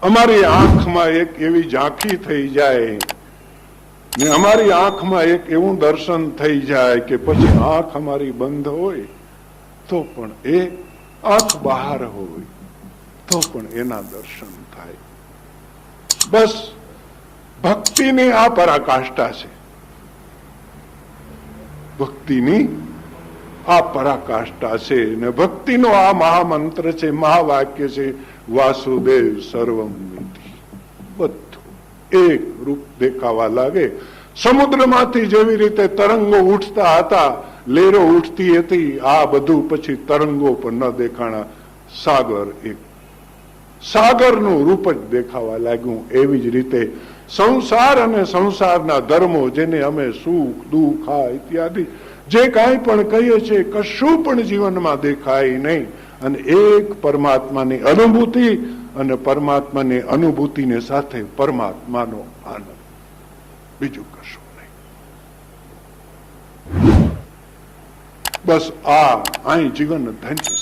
અમારી આંખમાં એક એવી ઝાંખી થઈ જાય ને અમારી આંખમાં એક એવું દર્શન થઈ જાય કે પછી આંખ અમારી બંધ હોય તો પણ એ આંખ બહાર હોય તો પણ એના દર્શન થાય. બસ ભક્તિની આ પરાકાષ્ઠા છે. ભક્તિની આ પરાકાષ્ઠા છે ને ભક્તિનો આ મહામંત્ર છે, મહાવાક્ય છે, વાસુદેવ સર્વમ વિધિ. બધું એક રૂપ દેખાવા લાગે. સમુદ્રમાંથી જેવી રીતે તરંગો ઉઠતા હતા, લહેરો ઉઠતી હતી, આ બધું પછી તરંગો પણ ન દેખાણા. સાગર એક સાગરનું રૂપ જ દેખાવા લાગ્યું. એવી જ રીતે સંસાર અને સંસારના ધર્મો, જેને અમે સુખ દુઃખ આ ઇત્યાદિ જે કાંઈ પણ કહીએ છીએ, કશું પણ જીવનમાં દેખાય નહીં. અને એક પરમાત્માની અનુભૂતિ અને પરમાત્માની અનુભૂતિને સાથે પરમાત્માનો આનંદ, બીજું કશું નહીં. બસ આ અહીં જીવન ધન્ય છે.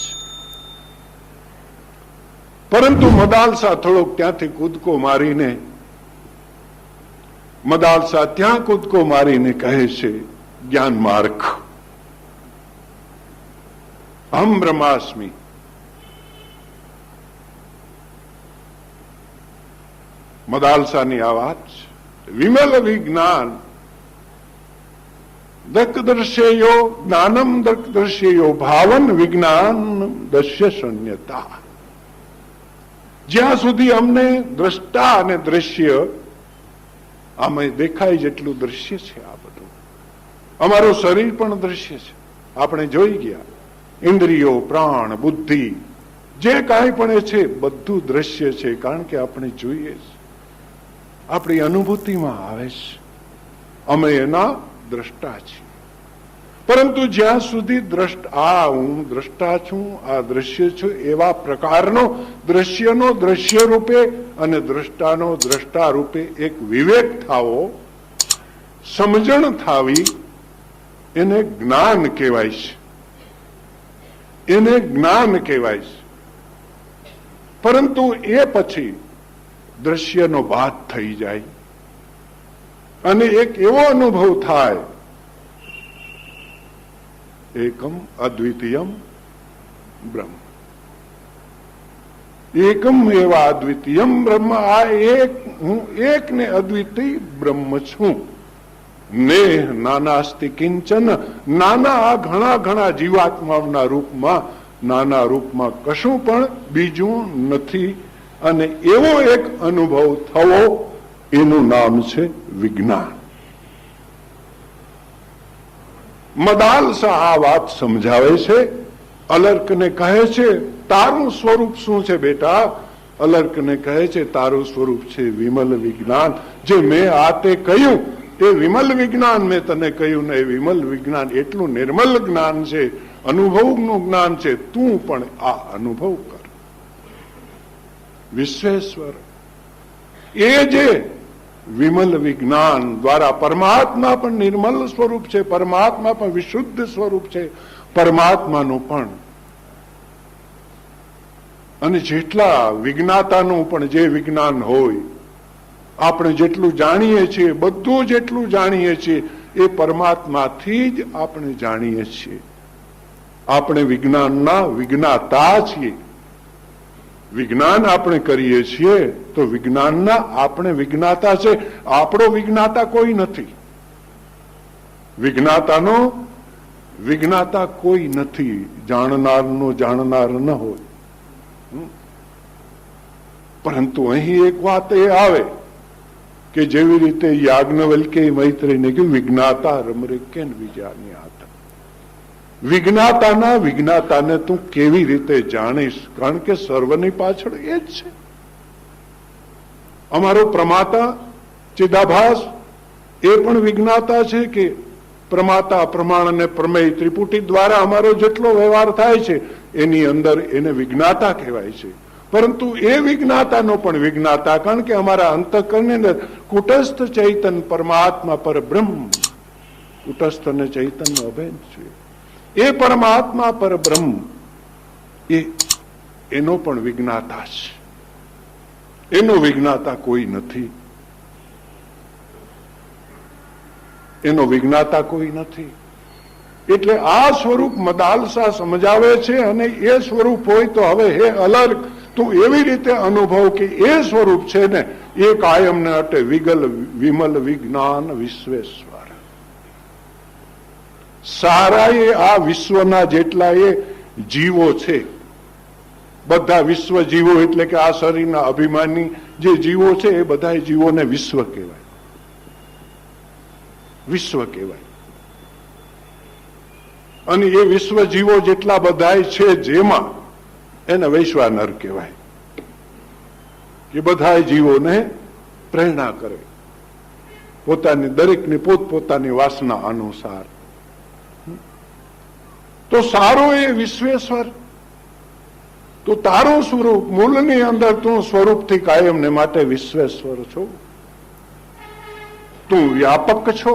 પરંતુ મદાલસા થોડોક ત્યાંથી કૂદકો મારીને મદાલસા ત્યાં કૂદકો મારીને કહે છે, જ્ઞાન માર્ગ અહમ બ્રહ્માસ્મિ. મદાલસાની આ વાત છે. વિમલ વિજ્ઞાન દર્શેયો જ્ઞાનમ દર્શેયો ભાવન વિજ્ઞાન દશ્ય શૂન્યતા. જ્યાં સુધી અમને દ્રષ્ટા અને દ્રશ્ય આમાં દેખાય જેટલું દ્રશ્ય છે, આ બધું અમારું શરીર પણ દ્રશ્ય છે. આપણે જોઈ ગયા, ઇન્દ્રિયો પ્રાણ બુદ્ધિ જે કાંઈ પણ છે બધું દ્રશ્ય છે. કારણ કે આપણે જોઈએ છે, આપણી અનુભૂતિમાં આવે છે, અમે એના દ્રષ્ટા છીએ. પરંતુ જ્યાં સુધી હું દ્રષ્ટા છું, આ દ્રશ્ય છું, એવા પ્રકારનો દ્રશ્યનો દ્રશ્ય રૂપે અને દ્રષ્ટાનો દ્રષ્ટા રૂપે એક વિવેક થાવો, સમજણ થાવી, એને જ્ઞાન કહેવાય છે. એને જ્ઞાન કહેવાય છે. પરંતુ એ પછી દ્રશ્યનો બાદ થઈ જાય અને એક એવો અનુભવ થાય, એકમ અદ્વિતીયમ બ્રહ્મ. એકમ એવા અદ્વિતીયમ બ્રહ્મ. આ એક, હું એક ને અદ્વિતીય બ્રહ્મ છું. ને નાનાસ્તિ કિંચન. નાના આ ઘણા ઘણા જીવાત્માઓના રૂપમાં, નાના રૂપમાં કશું પણ બીજું નથી. અને એવો એક અનુભવ થવો, એનું નામ છે વિજ્ઞાન. મદાલસા આ વાત સમજાવે છે. અલર્કને કહે છે, તારું સ્વરૂપ શું છે બેટા? અલર્કને કહે છે, તારું સ્વરૂપ છે વિમલ વિજ્ઞાન. જે મેં આ તે કહ્યું એ વિમલ વિજ્ઞાન મેં તને કહ્યું ને, એ વિમલ વિજ્ઞાન એટલું નિર્મલ જ્ઞાન છે, અનુભવનું જ્ઞાન છે. તું પણ આ અનુભવ કર. વિશ્વેશ્વર એ જે વિમલ વિજ્ઞાન દ્વારા પરમાત્મા પણ નિર્મલ સ્વરૂપ છે, પરમાત્મા પણ વિશુદ્ધ સ્વરૂપ છે, પરમાત્માનું પણ અને જેટલા વિજ્ઞાતાનું પણ જે વિજ્ઞાન હોય, આપણે જેટલું જાણીએ છીએ, બધું જેટલું જાણીએ છીએ એ પરમાત્માથી જ આપણે જાણીએ છીએ. આપણે વિજ્ઞાનના વિજ્ઞાતા છીએ. વિજ્ઞાન આપણે કરીએ છીએ તો વિજ્ઞાનના આપણે વિજ્ઞાતા છે. આપણો વિજ્ઞાતા કોઈ નથી. વિજ્ઞાતાનો વિજ્ઞાતા કોઈ નથી. જાણનારનો જાણનાર ન હોય. પરંતુ અહીં એક વાત એ આવે કે જેવી રીતે યાજ્ઞવલ્કે મૈત્રીને કહ્યું, વિજ્ઞાતા રમરેકેન વિજાન્યા. વિજ્ઞાતાના વિજ્ઞાતાને તું કેવી રીતે જાણીશ? કારણ કે સર્વની પાછળ એ જ છે. અમારો પ્રમાતા ચિદાભાસ એ પણ વિજ્ઞાતા છે કે પ્રમાતા પ્રમાણ અને પ્રમેય ત્રિપુટી દ્વારા અમારો જેટલો વ્યવહાર થાય છે એની અંદર એને વિજ્ઞાતા કહેવાય છે. પરંતુ એ વિજ્ઞાતાનો પણ વિજ્ઞાતા, કારણ કે અમારા અંતઃકરણની અંદર કુટસ્થ ચૈતન પરમાત્મા પર બ્રહ્મ, કુટસ્થ અને ચૈતન્ય અભેદ છે. એ પરમાત્મા પર બ્રહ્મ એનો પણ વિજ્ઞાતા છે. એનો વિજ્ઞાતા કોઈ નથી, એનો વિજ્ઞાતા કોઈ નથી. એટલે આ સ્વરૂપ મદાલસા સમજાવે છે. અને એ સ્વરૂપ હોય તો હવે હે અલર્ક તું એવી રીતે અનુભવ કે એ સ્વરૂપ છે ને એ કાયમ ને અટે વિગલ વિમલ વિજ્ઞાન વિશ્વેશ્વર. સારા એ આ વિશ્વના જેટલા એ જીવો છે, બધા વિશ્વ જીવો એટલે કે આ શરીરના અભિમાની જે જીવો છે એ બધા જીવોને વિશ્વ કહેવાય, વિશ્વ કહેવાય. અને એ વિશ્વ જીવો જેટલા બધા છે જેમાં એને વૈશ્વાનર કહેવાય, એ બધા જીવોને પ્રેરણા કરે પોતાની દરેકની પોતપોતાની વાસના અનુસાર. તો સારો એ વિશ્વેશ્વર, તો તારું સ્વરૂપ મૂળની અંદર તું સ્વરૂપથી કાયમને માટે વિશ્વેશ્વર છો, તું વ્યાપક છો.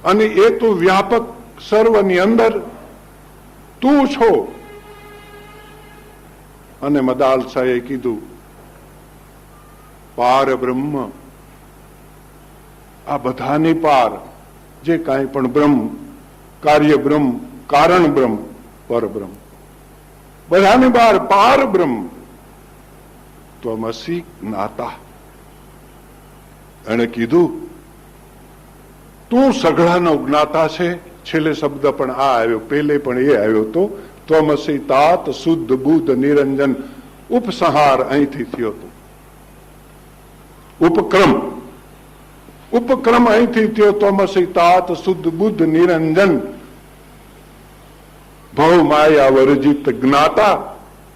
અને એ તું વ્યાપક સર્વની અંદર તું છો. અને મદાલસાએ કીધું પાર બ્રહ્મ, આ બધાની પાર જે કાંઈ પણ બ્રહ્મ, કાર્ય બ્રહ્મ, કારણ બ્રહ્મ, પરબ્રહ્મ, બધાની બહાર પાર બ્રહ્મ ત્વમસી જ્ઞાતા. એને કીધું તું સઘળાનો જ્ઞાતા છે. છેલ્લે શબ્દ પણ આ આવ્યો, પહેલે પણ એ આવ્યો તો ત્વમસી તાત શુદ્ધ બુદ્ધ નિરંજન. ઉપસંહાર અહીંથી થયો હતો, ઉપક્રમ, ઉપક્રમ અહીંથી થયો. ત્વમસી તાત શુદ્ધ બુદ્ધ નિરંજન ભવ માયા વર્જિત જ્ઞાતા.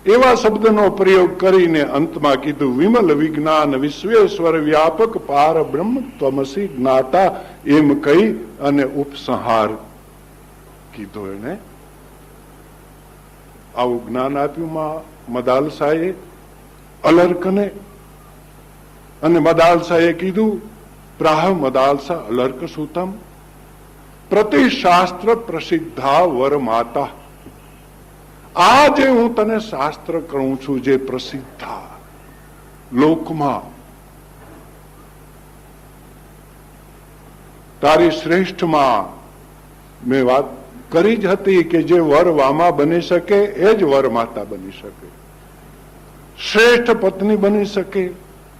એવા શબ્દનો પ્રયોગ કરીને અંતમાં કીધું વિમલ વિજ્ઞાન વિશ્વેશ્વર વ્યાપક પાર બ્રહ્મ ત્વમસી જ્ઞાતા. એમ કહી અને ઉપસંહાર કીધો. એને આવું જ્ઞાન આપ્યું મદાલસાએ અલર્કને. અને મદાલસાએ કીધું પ્રાહ મદાલસા અલર્ક સૂતમ પ્રતિશાસ્ત્ર પ્રસિદ્ધા વર માતા. આ જે હું તને શાસ્ત્ર કહું છું, જે પ્રસિદ્ધા લોકમાં તારી શ્રેષ્ઠમાં મેં વાત કરી જ હતી કે જે વર વામા બની શકે એ જ વર માતા બની શકે, શ્રેષ્ઠ પત્ની બની શકે,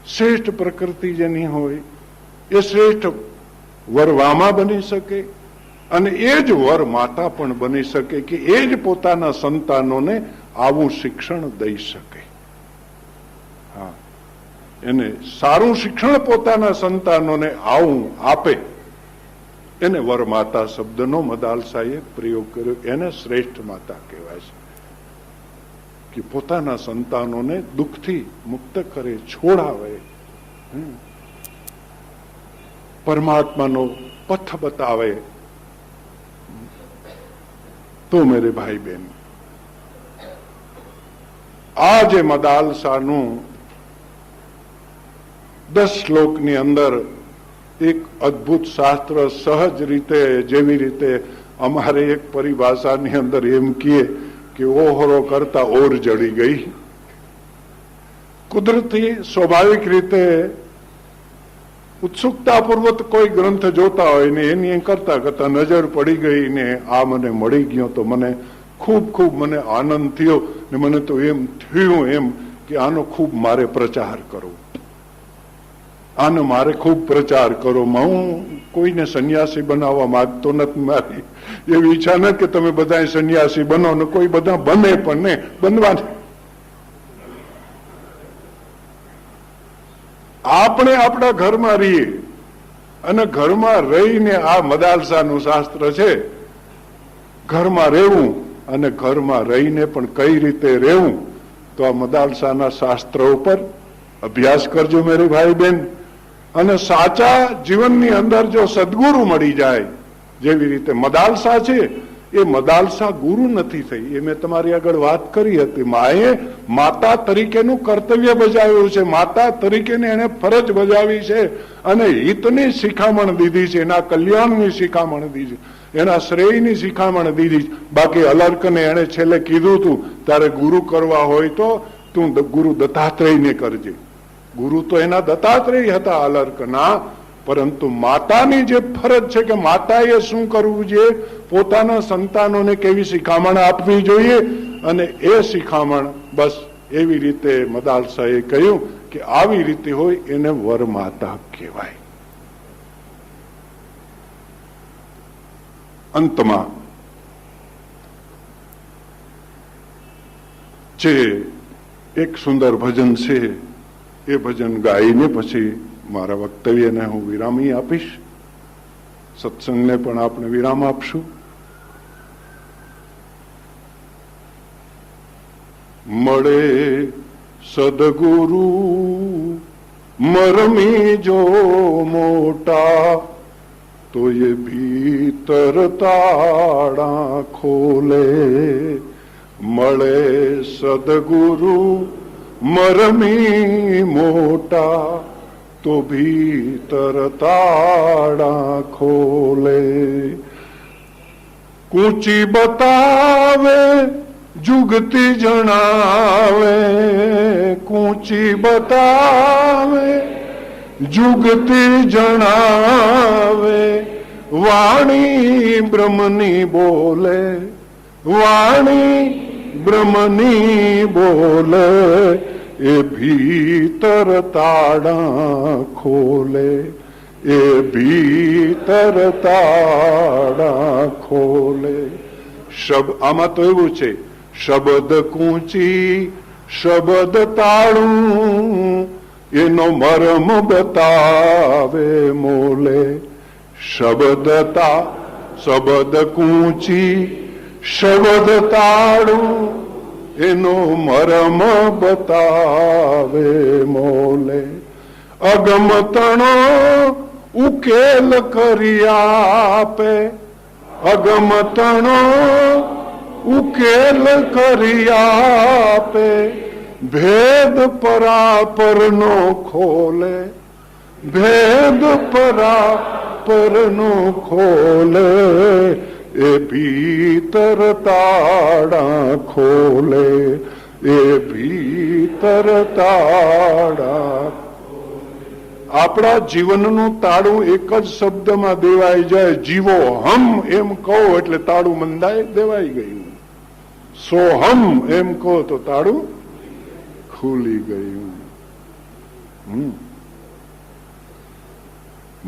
શ્રેષ્ઠ પ્રકૃતિ જેની હોય એ શ્રેષ્ઠ વર વામા બની શકે. અને એ જ વર માતા પણ બની શકે કે એ જ પોતાના સંતાનોને આવું શિક્ષણ દઈ શકે. હા, એને સારું શિક્ષણ પોતાના સંતાનોને આવું આપે, એને વર માતા શબ્દનો મદાલસાએ પ્રયોગ કર્યો. એને શ્રેષ્ઠ માતા કહેવાય છે કે પોતાના સંતાનોને દુઃખથી મુક્ત કરે, છોડાવે, પરમાત્માનો પથ બતાવે. તો મેરે ભાઈ બહેન, આ જે મદાલસાનું 10 શ્લોકની અંદર એક અદ્ભુત શાસ્ત્ર સહજ રીતે, જેવી રીતે અમારે એક પરિભાષાની અંદર એમ કહીએ કે ઓહરો કરતા ઓર જડી ગઈ. કુદરતી સ્વાભાવિક રીતે ઉત્સુકતાપૂર્વક કોઈ ગ્રંથ જોતા હોય ને એની કરતા કરતા નજર પડી ગઈ ને આ મને મળી ગયો તો મને ખૂબ મને આનંદ થયો ને મને તો એમ થયું એમ કે આનો ખૂબ મારે પ્રચાર કરો, આનો મારે ખૂબ પ્રચાર કરો. હું કોઈને સંન્યાસી બનાવવા માંગતો નથી. મારી એવી ઈચ્છા નથી કે તમે બધા સંન્યાસી બનો ને કોઈ બધા બને પણ ને બનવા. આપણે આપણા ઘરમાં રહીએ અને ઘરમાં રહીને આ મદાલસાનું શાસ્ત્ર છે, ઘરમાં રહેવું અને ઘરમાં રહીને પણ કઈ રીતે રહેવું. તો આ મદાલસાના શાસ્ત્ર ઉપર અભ્યાસ કરજો મેરે ભાઈ બહેન. અને સાચા જીવનની અંદર જો સદગુરુ મળી જાય, જેવી રીતે મદાલસા છે, એ મદાલસા ગુરુ નથી થઈ. એ મેં તમારી આગળ વાત કરી હતી. માએ માતા તરીકેનું કર્તવ્ય બજાવ્યું છે, માતા તરીકેની એને ફરજ બજાવી છે અને હિતની શિખામણ દીધી છે, એના કલ્યાણની શિખામણ દીધી, એના શ્રેયની શિખામણ દીધી. બાકી અલર્કને એને છેલ્લે કીધું હતું તારે ગુરુ કરવા હોય તો તું ગુરુ દત્તાત્રેયને કરજે. ગુરુ તો એના દત્તાત્રેય હતા અલર્કના, પરંતુ માતાની જે ફરજ છે કે માતાએ શું કરવું જોઈએ, પોતાના સંતાનોને કેવી શિખામણ આપવી જોઈએ, અને એ શિખામણ બસ એવી રીતે મદાલસાએ કહ્યું કે આવી રીતે હોય એને વરમાતા કહેવાય. અંતમાં જે એક સુંદર ભજન છે એ ભજન ગાઈને પછી મારા વક્તવ્યને હું વિરામી આપીશ, સત્સંગને પણ આપણે વિરામ આપશું. મળે સદગુરુ મરમી જો મોટા, તો એ ભીતર તાળા ખોલે. મળે સદગુરુ મરમી મોટા, તો ભીતર તાળા ખોલે. કૂચી બતાવે જુગતી જણાવે, કૂચી બતાવે જુગતી જણાવે, વાણી બ્રહ્મની બોલે, વાણી બ્રહ્મની બોલે, એ ભીતર તાળા ખોલે, એ ભીતર તાળા ખોલે. આમાં તો એવું છે, શબ્દ કૂંચી શબ્દ તાળું, એનો મરમ બતાવે મોલે. શબ્દ કૂંચી શબ્દ તાળું, એનો મરમ બતાવે મોલે. અગમતણો ઉકેલ કરી આપે, અગમતણો ઉકેલ કરી આપે, ભેદ પરાપરનો ખોલે, ભેદ પરાપરનો ખોલે, એ ભીતર તાળા ખોલે, એ ભીતર તાળા. આપણા જીવનનું તાળું એક જ શબ્દમાં દેવાઈ જાય, જીવો હમ એમ કહો એટલે તાળું મંદાય દેવાઈ ગયું. સોહમ એમ કહો તો તાળું ખુલી ગયું.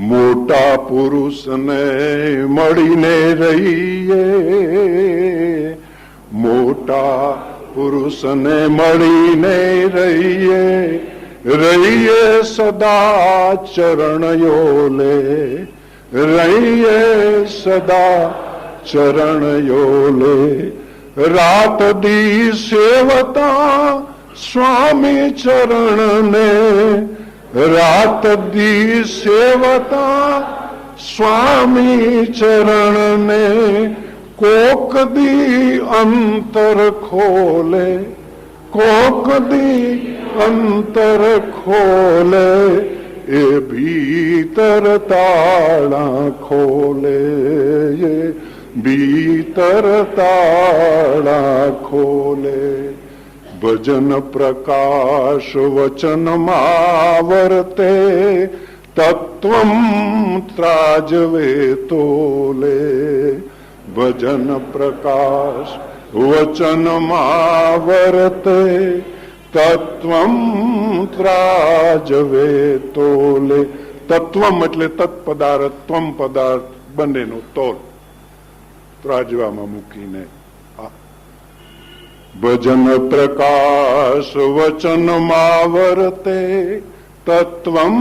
મોટા પુરુષને મળીને રહીએ, મોટા પુરુષને મળીને રહીએ, રહીએ સદા ચરણયોલે, રહીએ સદા ચરણયોલે. રાત દી સેવતા સ્વામી ચરણને, રાત દી સેવતા સ્વામી ચરણને, કોક દી અંતર ખોલે, કોક દી અંતર ખોલે, એ ભીતર તાળા ખોલે, એ ભીતર તાળા ખોલે. ભજન પ્રકાશ વચનમાં વર્તે, તત્વમ ત્રાજવે તોલે. ભજન પ્રકાશ વચનમાં વર્તે, તત્વમ ત્રાજવે તોલે. તત્વમ એટલે તત્પદાર્થ, ત્વમ પદાર્થ બંનેનો તોલ ત્રાજવામાં મૂકીને. ભજન પ્રકાશ વચનમાં વર્તે, તત્વમ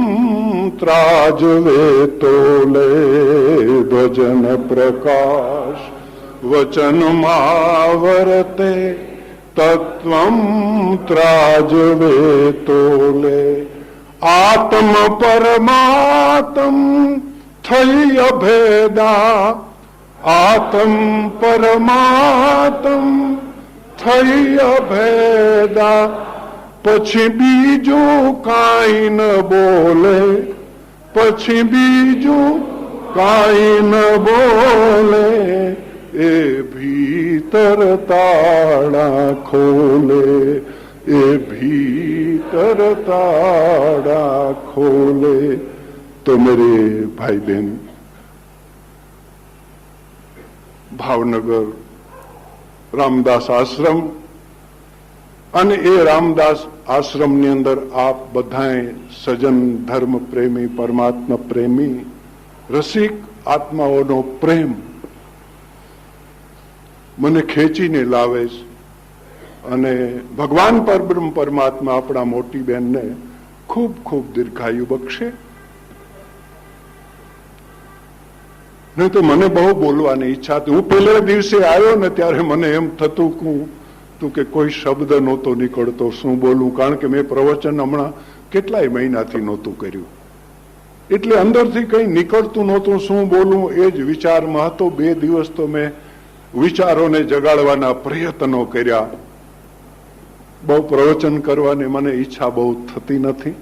ત્રાજવે તોલે. ભજન પ્રકાશ વચનમાં વર્તે, તત્વમ ત્રાજવે તોલે. આત્મ પરમાત્મ થઈ અભેદા, આત્મ પરમાત્મ થઈ અભેદા, પછી બીજું કાંઈ ન બોલે, પછી બીજું કાંઈ ન બોલે, એ ભીતર તાળા ખોલે, એ ભીતર તાળા ખોલે. તો મેરે ભાઈ બહેન, ભાવનગર રામદાસ આશ્રમ અને એ રામદાસ આશ્રમની અંદર આપ બધાએ સજ્જન, ધર્મ પ્રેમી, પરમાત્મા પ્રેમી, રસિક આત્માઓનો પ્રેમ મને ખેંચીને લાવે છે. અને ભગવાન પરબ્રહ્મ પરમાત્મા આપણા મોટી બહેનને ખૂબ ખૂબ દીર્ઘાયુ બક્ષે. નહીં તો મને બહુ બોલવાની ઈચ્છા હતી. હું પહેલા દિવસે આવ્યો ને ત્યારે મને એમ થતું કે કોઈ શબ્દ નહોતો નીકળતો, શું બોલું, કારણ કે મેં પ્રવચન હમણાં કેટલાય મહિનાથી નહોતું કર્યું, એટલે અંદરથી કંઈ નીકળતું નહોતું. શું બોલું એ જ વિચારમાં હતો. 2 દિવસ તો મેં વિચારોને જગાડવાના પ્રયત્નો કર્યા. બહુ પ્રવચન કરવાની મને ઈચ્છા બહુ થતી નથી.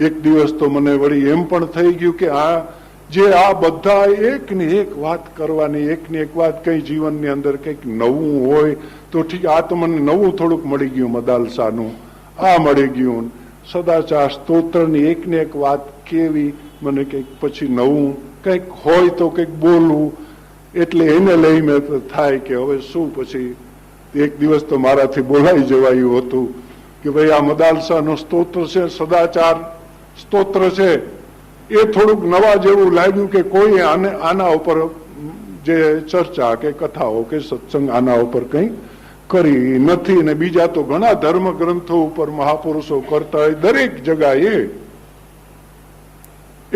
એક દિવસ તો મને વળી એમ પણ થઈ ગયું કે આ બધા એકની એક વાત કરવાની, એકની એક વાત, કઈ જીવનની અંદર કંઈક નવું હોય તો ઠીક. આ તો મને નવું થોડુંક મળી ગયું, મદાલસાનું આ મળી ગયું, સદાચાર સ્તોત્રની એકની એક વાત કેવી, મને કંઈક પછી નવું કંઈક હોય તો કંઈક બોલવું. એટલે એને લઈ મેં થાય કે હવે શું. પછી એક દિવસ તો મારાથી બોલાઈ જવાયું હતું કે ભાઈ આ મદાલસાનો સ્તોત્ર છે, સદાચાર સ્તોત્ર છે, એ થોડુંક નવા જેવું લાગ્યું કે કોઈ આના ઉપર જે ચર્ચા કે કથાઓ કે સત્સંગ આના ઉપર કંઈ કરી નથી. અને બીજા તો ઘણા ધર્મ ગ્રંથો ઉપર મહાપુરુષો કરતા હોય દરેક જગાએ.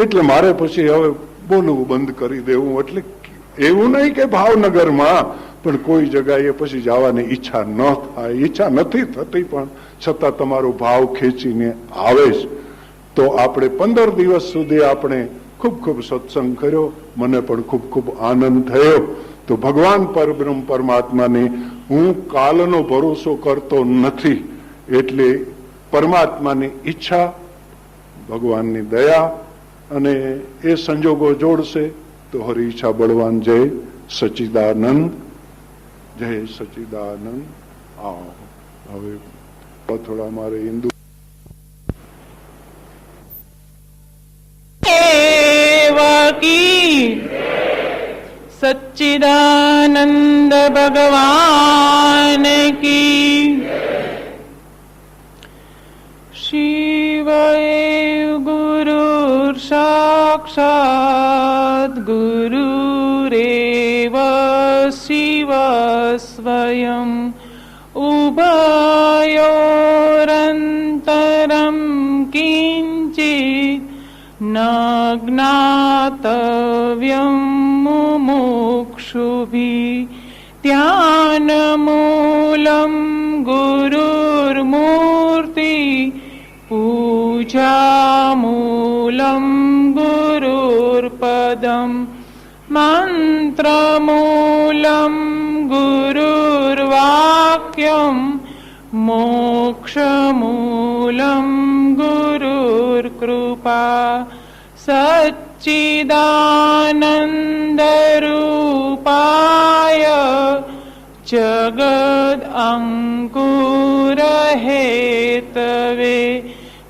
એટલે મારે પછી હવે બોલવું બંધ કરી દેવું. એટલે એવું નહીં કે ભાવનગરમાં, પણ કોઈ જગાએ પછી જવાની ઈચ્છા ન થાય, ઈચ્છા નથી થતી, પણ છતાં તમારો ભાવ ખેંચીને આવે છે. તો આપણે 15 દિવસ સુધી આપણે ખૂબ ખૂબ સત્સંગ કર્યો. મને પણ ખૂબ ખૂબ આનંદ થયો. તો ભગવાન પરબ્રહ્મ પરમાત્માની હું કાલનો ભરોસો કરતો નથી. એટલે પરમાત્માની ઈચ્છા, ભગવાનની દયા અને એ સંજોગો જોડશે તો હરી ઈચ્છા બળવાન. જય સચ્ચિદાનંદ, જય સચ્ચિદાનંદ. હવે થોડા મારે હિન્દુ सच्चिदानंद भगवान की. शिव गुरुर् साक्षात् गुरुरेव शिव स्वयं. उभयोरन्तरं किञ्चित् न ज्ञातव्यं मुमुक्षुभिः. ध्यानमूलं गुरुर्मूर्ति, पूजामूलं गुरुर्पदं, मन्त्रमूलं गुरुर्वाक्यं, मोक्षमूलं गुरुर्कृपा. सच्चिदानन्दरूपाय जगदङ्कुरहेतवे,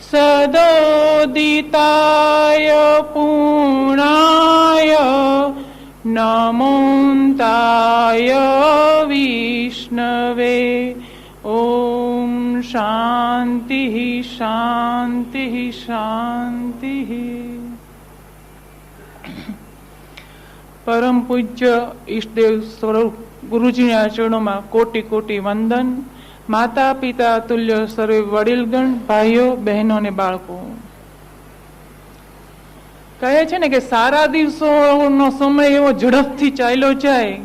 सदोदिताय पूर्णाय नमोन्ताय विष्णवे. ओम शांति शांति शांति. परम पूज्य ઈષ્ટદેવ સ્વરૂપ ગુરુજીના ચરણોમાં કોટી કોટી વંદન. માતા પિતા તુલ્ય સર્વે વડીલગણ, ભાઈઓ બહેનો અને બાળકો. કહે છે ને કે સારા દિવસોનો સમય એવો ઝડપથી ચાલ્યો જાય.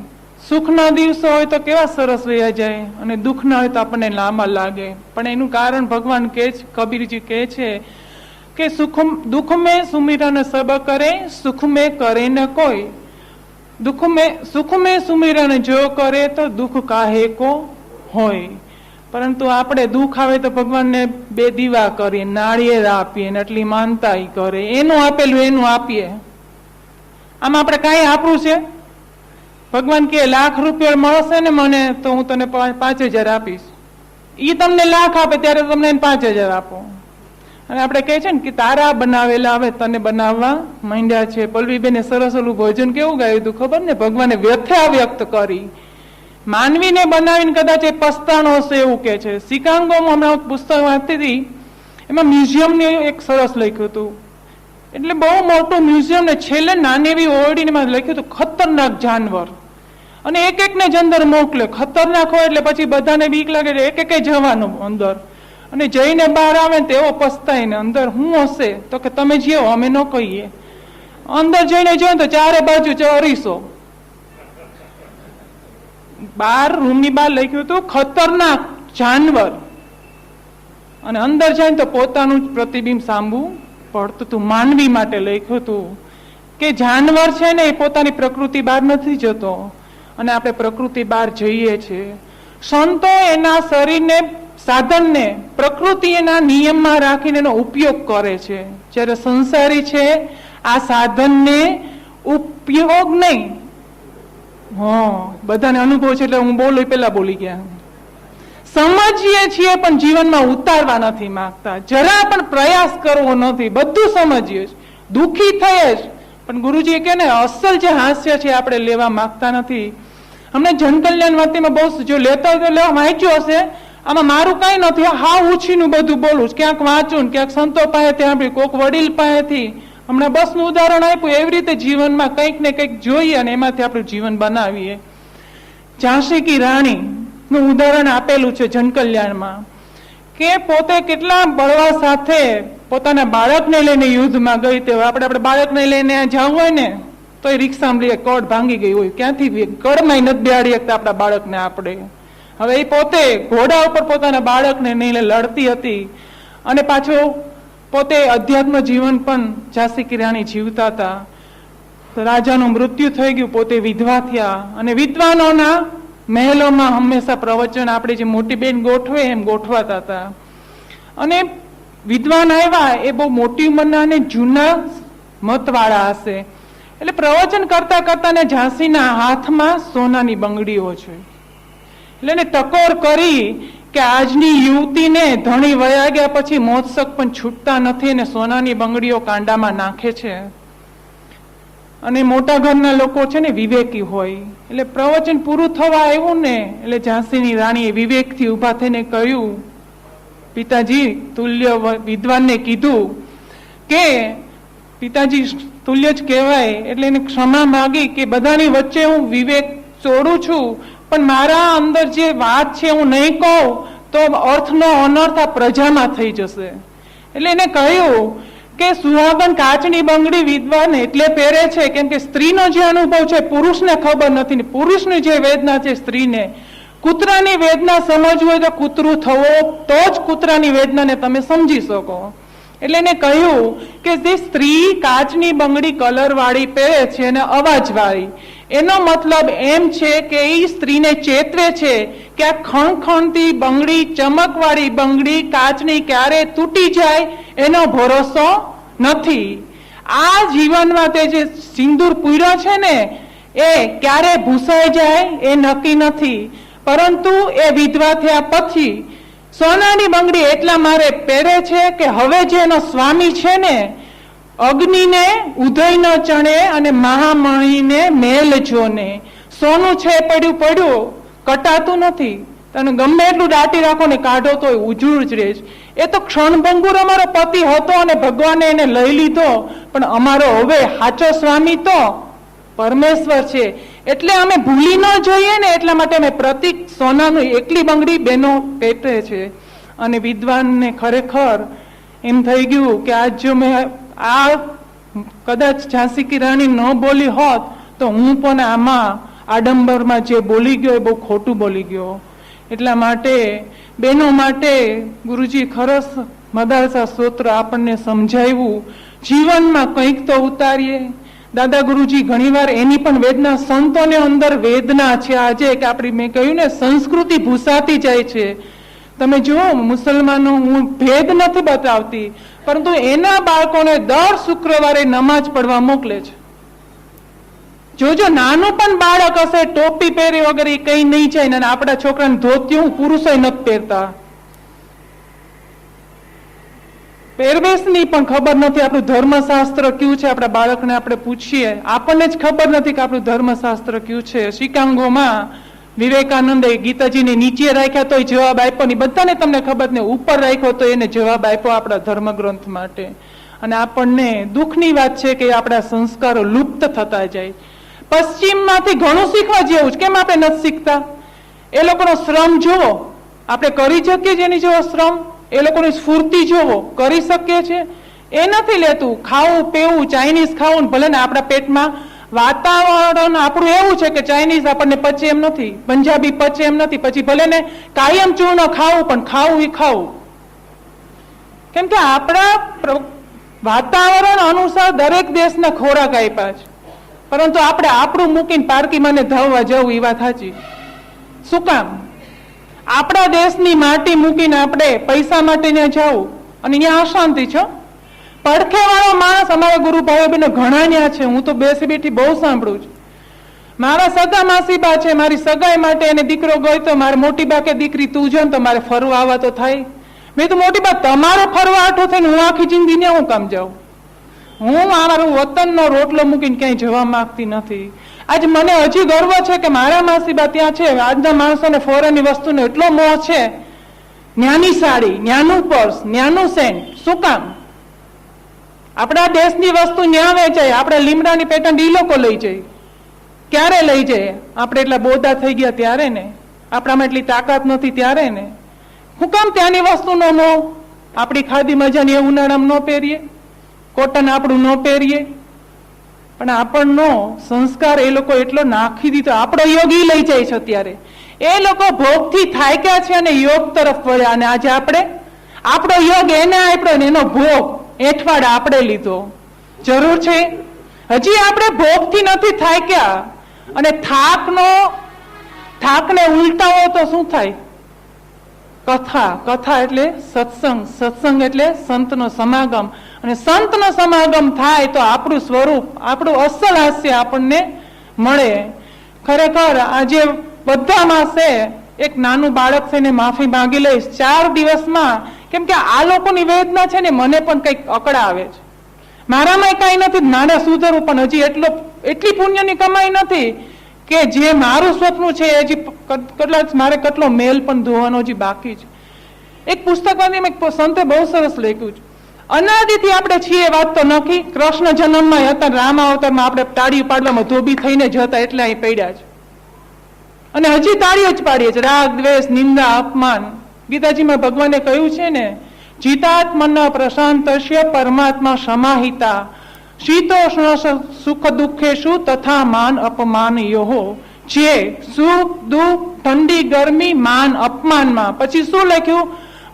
સુખના દિવસો હોય તો કેવા સરસ વયા જાય અને દુઃખના હોય તો આપણને લાંબા લાગે. પણ એનું કારણ ભગવાન કહે છે, કબીરજી કહે છે કે દુઃખ में सुमिरन सब करे, सुख में करे न कोई. सुख में सुमिरन जो करे तो दुख काहे को होय. પરંતુ આપણે દુઃખ આવે તો ભગવાનને 2 દીવા કરીએ, નાળિયેર આપીએ ને એટલી માનતા કરે, એનું આપેલું એનું આપીએ. આમ આપણે કાંઈ આપણું છે? ભગવાન કે ₹1,00,000 મળશે ને મને તો હું તને 5,000 આપીશ. ઈ તમને લાખ આપે ત્યારે તમને 5,000 આપો. અને આપણે કહે છે ને કે તારા બનાવેલા હવે તને બનાવવા માંડ્યા છે. પલ્લવીબેને સરસ ઓલું ભજન કેવું ગાયું હતું ખબર ને? ભગવાને વ્યથા વ્યક્ત કરી, માનવીને બનાવીને કદાચ એ પસ્તાણો હશે એવું કે છે. સિકાંગોમાં હમણાં પુસ્તક વાંચતી હતી, એમાં મ્યુઝિયમની એક સરસ લખ્યું હતું. એટલે બહુ મોટું મ્યુઝિયમ ને છેલ્લે નાની એવી ઓરડીમાં લખ્યું હતું ખતરનાક જાનવર, અને એક એકને જ અંદર મોકલે. ખતરનાક હોય એટલે પછી બધાને બીક લાગે, એક એક જવાનું અંદર, અને જઈને બહાર આવે ને તેઓ પસ્તાય ને અંદર શું હશે તો કે તમે જીવો અમે ન કહીએ. અંદર જઈને જોયો તો ચારે બાજુ ચોરીસો, બાર રૂમની બહાર લખ્યું હતું ખતરનાક જાનવર, અને અંદર જાય તો પોતાનું જ પ્રતિબિંબ સાંભળવું પડતું હતું. માનવી માટે લખ્યું હતું કે જાનવર છે ને એ પોતાની પ્રકૃતિ બહાર નથી જતો, અને આપણે પ્રકૃતિ બહાર જઈએ છીએ. સંતો એના શરીરને, સાધનને પ્રકૃતિ એના નિયમમાં રાખીને એનો ઉપયોગ કરે છે, જ્યારે સંસારી છે આ સાધનને ઉપયોગ નહીં. બધાને અનુભવ છે એટલે હું બોલું પેલા બોલી ગયા. સમજીએ છીએ પણ જીવનમાં ઉતારવા નથી માંગતા, જરા પણ પ્રયાસ કરવો નથી. બધું સમજીએ છીએ, દુઃખી થઈએ જ, પણ ગુરુજી કે ને અસલ જે હાસ્ય છે આપણે લેવા માંગતા નથી. અમને જનકલ્યાણ વાર્તામાં બહુ જો લેતા હોય તો લેવા વાંચ્યું હશે, આમાં મારું કઈ નથી. હા ઉછીનું બધું બોલું, ક્યાંક વાંચું ને ક્યાંક સંતો પાસેથી સાંભળી, કોઈક વડીલ પાસેથી. હમણાં બસનું ઉદાહરણ આપ્યું, એવી રીતે જીવનમાં કંઈક ને કંઈક જોઈએ અને એમાંથી આપણું જીવન બનાવીએ. ઝાંસી કી રાણી નું ઉદાહરણ આપેલું છે જનકલ્યાણમાં, કે પોતે કેટલા બળવા સાથે પોતાના બાળકને લઈને યુદ્ધમાં ગઈ. તે આપણે બાળકને લઈને જવું હોય ને તો એ રિક્ષામાં લઈએ, કડ ભાંગી ગઈ હોય, ક્યાંથી કડમાં નથી બેહાડી શકતા આપણા બાળકને આપણે. હવે એ પોતે ઘોડા ઉપર પોતાના બાળકને લઈને લડતી હતી, અને પાછો પોતે અધ્યાત્મ જીવન પણ ઝાંસી કી રાણી જીવતા હતા. રાજાનું મૃત્યુ થઈ ગયું, પોતે વિધવા થયા, અને વિદ્વાનોના મહેલોમાં હંમેશા પ્રવચન આપણે જે મોટી બેન ગોઠવે એમ ગોઠવાતા હતા. અને વિદ્વાન આવ્યા એ બહુ મોટી ઉંમરના અને જૂના મતવાળા હશે, એટલે પ્રવચન કરતા કરતા ને ઝાંસીના હાથમાં સોનાની બંગડીઓ છે. એટલે એને ટકોર કરી કે આજની યુવતીને ધણી વયા ગયા પછી મોત્સક પણ છૂટતા નથી, અને સોનાની બંગડીઓ કાંડામાં નાખે છે. અને મોટા ઘરના લોકો છે ને વિવેકી હોય, એટલે પ્રવચન પૂરું થવા આવ્યું ને એટલે ઝાંસીની રાણીએ વિવેકથી ઉભા થઈને કહ્યું, પિતાજી તુલ્ય વિદ્વાનને કીધું કે પિતાજી તુલ્ય જ કહેવાય, એટલે એને ક્ષમા માગી કે બધાની વચ્ચે હું વિવેક છોડું છું, પણ મારા અંદર જે વાત છે હું નહીં કહું તો અર્થનો અનર્થ આ પ્રજામાં થઈ જશે. એટલે એને કહ્યું કે સુહાગન કાચની બંગડી વિદ્વાન એટલે પહેરે છે કેમ કે સ્ત્રીનો જે અનુભવ છે પુરુષને ખબર નથી. પુરુષની જે વેદના છે સ્ત્રીને, કૂતરાની વેદના સમજવું હોય તો કૂતરું થવો તો જ કૂતરાની વેદનાને તમે સમજી શકો. એટલે એને કહ્યું કે જે સ્ત્રી કાચની બંગડી કલર વાળી પહેરે છે અને અવાજ વાળી, એનો મતલબ એમ છે કે એ સ્ત્રીને ચેતવે છે કે આ ખણખણતી બંગડી, ચમકવાળી બંગડી કાચની ક્યારે તૂટી જાય એનો ભરોસો નથી. આ જીવનમાં તે જે સિંદૂર પૂર્યો છે ને એ ક્યારે ભૂસાઈ જાય એ નક્કી નથી, પરંતુ એ વિધવા થયા પછી સોનાની બંગડી એટલા મારે પહેરે છે કે હવે જે એનો સ્વામી છે ને અગ્નિને ઉદય ન ચણે અને મહામણીને મેલ જોને. સોનું છે પડ્યું પડ્યું કટાતું નથી, તને ગમે એટલું દાટી રાખો ને કાઢો તો ઉજળું જ રહે. એ તો ક્ષણભંગુર અમારો પતિ હતો અને ભગવાને એને લઈ લીધો, પણ અમારો હવે સાચો સ્વામી તો પરમેશ્વર છે. એટલે અમે ભૂલી ન જઈએ ને એટલા માટે અમે પ્રતિક સોનાનું એકલી બંગડી બેનો પહેરે છે. અને વિદ્વાનને ખરેખર એમ થઈ ગયું કે આજ જો મેં આ કદાચ ઝાંસી કી રાણી ન બોલી હોત તો હું પણ આમાં આડંબરમાં જે બોલી ગયો એ બહુ ખોટું બોલી ગયો. એટલા માટે બહેનો માટે ગુરુજી ખરસ મદારસા સ્તોત્ર આપણને સમજાવ્યું, જીવનમાં કંઈક તો ઉતારીએ. દાદા ગુરુજી ઘણીવાર એની પણ વેદના, સંતોને અંદર વેદના છે આજે કે આપણી મેં કહ્યું ને સંસ્કૃતિ ભૂસાતી જાય છે. તમે જુઓ મુસલમાનો, હું ભેદ નથી બતાવતી, પરંતુ એના બાળકોને દર શુક્રવારે નમાજ પડવા મોકલે છે. જોજો નાનું પણ બાળક હશે ટોપી પહેરી વગર એ કઈ નહીં જાય, અને આપણા છોકરાને ધોતિયું પુરુષો નથી પહેરતા, પહેરવેશની પણ ખબર નથી, આપણું ધર્મશાસ્ત્ર કયું છે. આપણા બાળકને આપણે પૂછીએ, આપણને જ ખબર નથી કે આપણું ધર્મશાસ્ત્ર કયું છે. શિકાંગોમાં વિવેકાનંદે ગીતાજીને નીચે રાખ્યા તો જવાબ આપ્યો નહીં, બધાને તમને ખબર ને ઉપર રાખ્યો તો એને જવાબ આપ્યો આપણા ધર્મગ્રંથ માટે. અને આપણને દુઃખની વાત છે કે આપણા સંસ્કારો લુપ્ત થતા જાય. પશ્ચિમમાંથી ઘણું શીખવા જેવું છે, કેમ આપણે નથી શીખતા? એ લોકોનો શ્રમ જુઓ, આપણે કરી શકીએ છીએ એની જેવો શ્રમ? એ લોકોની સ્ફૂર્તિ જોવો, કરી શકીએ છીએ? એ નથી લેતું. ખાવું પીવું ચાઇનીઝ ખાવું, ભલે ને આપણા પેટમાં વાતાવરણ આપણું એવું છે કે ચાઇનીઝ આપણને પચે એમ નથી, પંજાબી પચે એમ નથી, પછી ભલે ને કાયમ ચૂર્ણ ખાવું, પણ ખાવું એ ખાવું. કેમ કે આપણા વાતાવરણ અનુસાર દરેક દેશના ખોરાક આપ્યા છે, પરંતુ આપણે આપણું મૂકીને પારકીમાં ને ધાવવા જવું એ વાત સાચી. શું કામ? આપણા દેશની માટી મૂકીને આપણે પૈસા માટે ત્યાં જવું, અને ત્યાં અશાંતિ છે. પડખે વાળો માણસ, અમારા ગુરુ ભાઈઓ બહેનો ઘણા ત્યાં છે, હું તો બેસી બેઠી બહુ સાંભળું છું. મારા સગા માસીબા છે, મારી સગાઈ માટે એને દીકરો ગયો તો મારે મોટી બા કે દીકરી તું જો ને તો મારે ફરવા આવવા તો થાય. મેં તો મોટી બા તમારે ફરવા આઠો થઈને હું આખી જિંદગી ને હું કામ જાઉં? હું મારું વતનનો રોટલો મૂકીને ક્યાંય જવા માંગતી નથી. આજ મને હજી ગર્વ છે કે મારા માસીબા ત્યાં છે. આજના માણસોને ફોરેનની વસ્તુનો એટલો મોહ છે, ન્યાની સાડી, ન્યાનું પર્સ, ન્યાનું સેન્ટ. શું કામ? આપણા દેશની વસ્તુ ન્યા વેચાય, આપણે લીમડાની પેટન્ટ ઈ લોકો લઈ જાય. ક્યારે લઈ જાય? આપણે એટલા બોધા થઈ ગયા ત્યારે ને, આપણામાં એટલી તાકાત નથી ત્યારે ને. હું કામ ત્યાંની વસ્તુનો મોહ? આપણી ખાદી મજાની એ ઉનાળામાં ન પહેરીએ, કોટન આપણું ન પહેરીએ, પણ આપણનો સંસ્કાર એ લોકો એટલો નાખી દીધો. આપણો યોગ ઈ લઈ જાય છે અત્યારે. એ લોકો ભોગથી થાક્યા છે અને યોગ તરફ વળ્યા, અને આજે આપણે આપણો યોગ એને આપ્યો ને એનો ભોગ એઠવાડ આપણે લીધો. જરૂર છે? હજી આપણે ભોગથી નથી થાક્યા, અને થાકને ઉલટાવો તો શું થાય? કથા. કથા એટલે સત્સંગ, સત્સંગ એટલે સંતનો સમાગમ, અને સંતનો સમાગમ થાય તો આપણું સ્વરૂપ, આપણું અસલ હાસ્ય આપણને મળે. ખરેખર આજે બધામાં છે. એક નાનું બાળક છે ને માફી માંગી લઈશ 4 દિવસમાં, કેમ કે આ લોકોની વેદના છે ને મને પણ કંઈક અકળાવે છે. મારામાં કઈ નથી, નાના સુધરવું, પણ હજી એટલી પુણ્યની કમાઈ નથી કે જે મારું સ્વપ્ન છે હજી મારે કેટલો મેલ પણ ધોવાનો હજી બાકી છે. એક પુસ્તકમાંથી મેં સંતે બહુ સરસ લખ્યું છે, અનાદિથી આપણે છીએ વાત તો નક્કી. કૃષ્ણ જન્મમાં હતા, રામ અવતારમાં આપણે તાળી પાડવામાં ધોબી થઈને જતા, એટલે અહીં પડ્યા છે, અને હજી તાળીઓ જ પાડીએ છે. રાગ, દ્વેષ, નિંદા, અપમાન. ગીતાજીમાં ભગવાને કહ્યું છે ને, ચિતાત્મના પ્રશાંતસ્ય પરમાત્મા સમાહિતા શીતોષ્ણ સુખ દુઃખેશુ તથા માન અપમાન યોહો. જે સુખ દુઃખ ઠંડી ગરમી માન અપમાનમાં. પછી શું લખ્યું?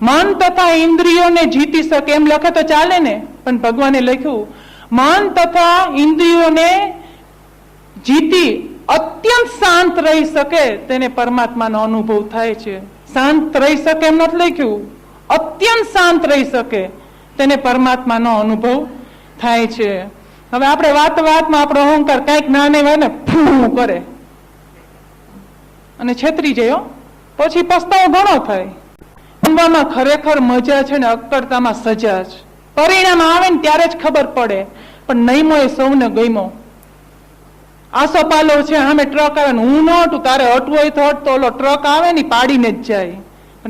મન તથા ઇન્દ્રિયોને જીતી શકે. એમ લખે તો ચાલે ને, પણ ભગવાને લખ્યું મન તથા ઇન્દ્રિયોને જીતી અત્યંત શાંત રહી શકે તેને પરમાત્માનો અનુભવ થાય છે. શાંત રહી શકે એમ નથી લખ્યું, અત્યંત શાંત રહી શકે તેને પરમાત્માનો અનુભવ થાય છે. હવે આપણે વાતમાં આપણો અહંકાર કઈક નાને હોય ને ફૂ કરે અને છેતરી જાય, પછી પસ્તાવો ઘણો થાય. ઊંઘવામાં ખરેખર મજા છે ને અક્કડતામાં સજા છે. પરિણામ આવે ને ત્યારે જ ખબર પડે, પણ નહીમો એ સૌને ગયમો. આસોપાલો છે, સામે ટ્રક આવે ને હું ન હટું, તારે હટવું હોય તો હટ, તો ઓલો ટ્રક આવે ને પાડીને જ જાય.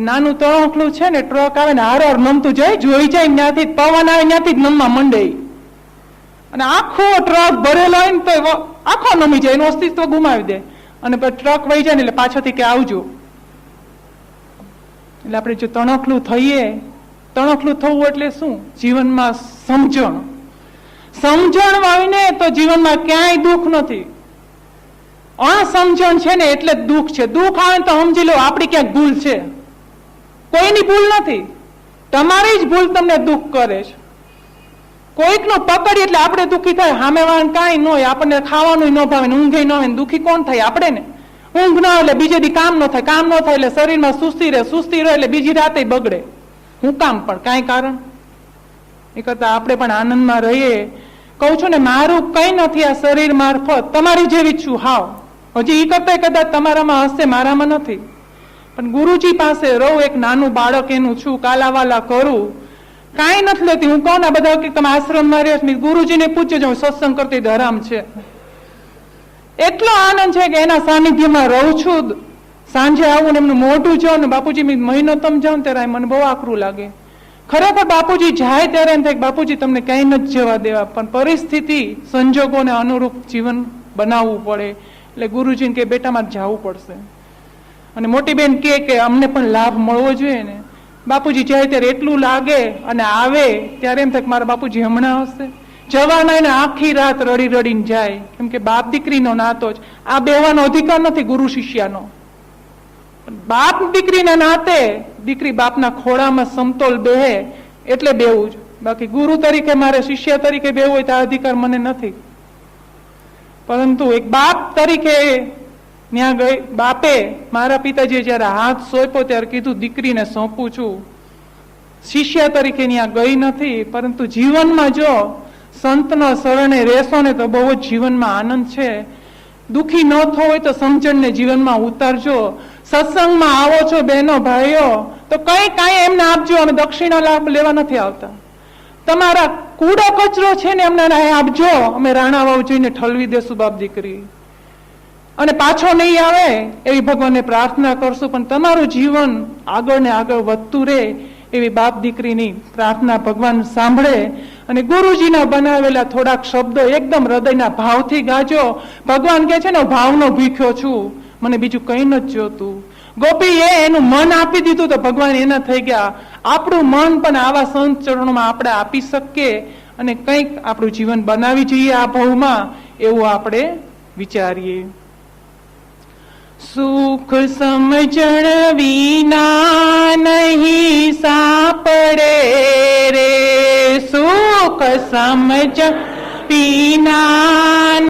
નાનું તણખલું છે ને, ટ્રક આવે ને હાર નમતું જાય, જોઈ જાય ત્યાંથી પવન આવે ત્યાંથી જ નમવા મંડે, અને આખો ટ્રક ભરેલો હોય ને તો આખો નમી જાય, એનું અસ્તિત્વ ગુમાવી દે. અને પછી ટ્રક વહી જાય ને એટલે પાછળથી કે આવજો. એટલે આપણે જો તણખલું થઈએ, તણખલું થવું એટલે શું? જીવનમાં સમજણ હોય ને તો જીવનમાં ક્યાંય દુઃખ નથી. અણસમજણ છે ને એટલે જ દુઃખ છે. દુઃખ આવે તો સમજી લો આપણી ક્યાંક ભૂલ છે, કોઈની ભૂલ નથી, તમારી જ ભૂલ તમને દુઃખ કરે છે. કોઈકનું પકડી એટલે આપણે દુઃખી થાય, સામે વાળાને કાંઈ ન હોય, આપણને ખાવાનું ન ભાવે, ઊંઘે ન હોય, દુઃખી કોણ થાય? આપણે ને. ઊંઘ ન એટલે બીજે દી કામ ન થાય, કામ ન થાય એટલે શરીરમાં સુસ્તી રહે એટલે બીજી રાતે બગડે. હું કામ? પણ કાંઈ કારણ. એ કરતા આપણે પણ આનંદમાં રહીએ. કહું છું ને, મારું કઈ નથી આ શરીર મારફત તમારી જેવી છું હાવ. હજી એ કરતા કદાચ તમારામાં હશે, મારામાં નથી. પણ ગુરુજી પાસે રહું, એક નાનું બાળક એનું છું, કાલાવાલા કરું, કાંઈ નથી લેતી. હું કહું ને બધા કે તમે આશ્રમમાં રહ્યો છો, ગુરુજીને પૂછજો જો સત્સંગ કરતી ધરામ છે. એટલો આનંદ છે કે એના સાનિધ્યમાં રહું છું. સાંજે આવું ને એમનું મોઢું જો ને બાપુજી મહિનો તમે જાઓ ને ત્યારે મને બહુ આકરું લાગે. ખરેખર બાપુજી જાય ત્યારે એમ થાય કે બાપુજી તમને ક્યાંય નથી જવા દેવા, પણ પરિસ્થિતિ સંજોગોને અનુરૂપ જીવન બનાવવું પડે એટલે ગુરુજીને કે બેટા મારે જવું પડશે. અને મોટી બેન કે અમને પણ લાભ મળવો જોઈએ ને. બાપુજી જાય ત્યારે એટલું લાગે અને આવે ત્યારે એમ થાય કે મારા બાપુજી હમણાં આવશે. જવાના એને આખી રાત રડી રડીને જાય, કેમ કે બાપ દીકરીનો નાતો જ. આ બેવાનો અધિકાર નથી ગુરુ શિષ્યાનો. બાપ દીકરીના નાતે દીકરી બાપના ખોળામાં સમતોલ બેહે એટલે બેવું જ. બાકી ગુરુ તરીકે મારે શિષ્ય તરીકે બેવું હોય તો આ અધિકાર મને નથી. પરંતુ એક બાપ તરીકે ત્યાં ગઈ, બાપે મારા પિતાજીએ જયારે હાથ સોંપ્યો ત્યારે કીધું દીકરીને સોંપું છું. શિષ્ય તરીકે ત્યાં ગઈ નથી, પરંતુ જીવનમાં જો સંતના શરણે રહેશો ને તો બહુ જ જીવનમાં આનંદ છે. દુઃખી ન થવું હોય તો સમજણને જીવનમાં ઉતારજો. સત્સંગમાં આવો છો બહેનો ભાઈઓ તો કાંઈ એમને આપજો. અમે દક્ષિણા લાભ લેવા નથી આવતા. તમારા કૂડો કચરો છે ને એમને આપજો. અમે રાણા વાવ જઈને ઠલવી દેશું બાપ દીકરી, અને પાછો નહીં આવે એવી ભગવાનને પ્રાર્થના કરશું. પણ તમારું જીવન આગળ ને આગળ વધતું રહે એવી બાપ દીકરીની પ્રાર્થના ભગવાન સાંભળે. અને ગુરુજીના બનાવેલા થોડાક શબ્દો એકદમ હૃદયના ભાવથી ગાજો. ભગવાન કહે છે ને ભાવનો ભીખ્યો છું, મને બીજું કઈ નથી જોતું. ગોપીએ એનું મન આપી દીધું તો ભગવાન એના થઈ ગયા. આપણું મન પણ આવા સંત ચરણોમાં આપણે આપી શકીએ અને કંઈક આપણું જીવન બનાવી જઈએ આ ભાવમાં, એવું આપણે વિચારીએ. સુખ સમજણ વિના નહીં સાપડે રે, સુખ સમજણ વિના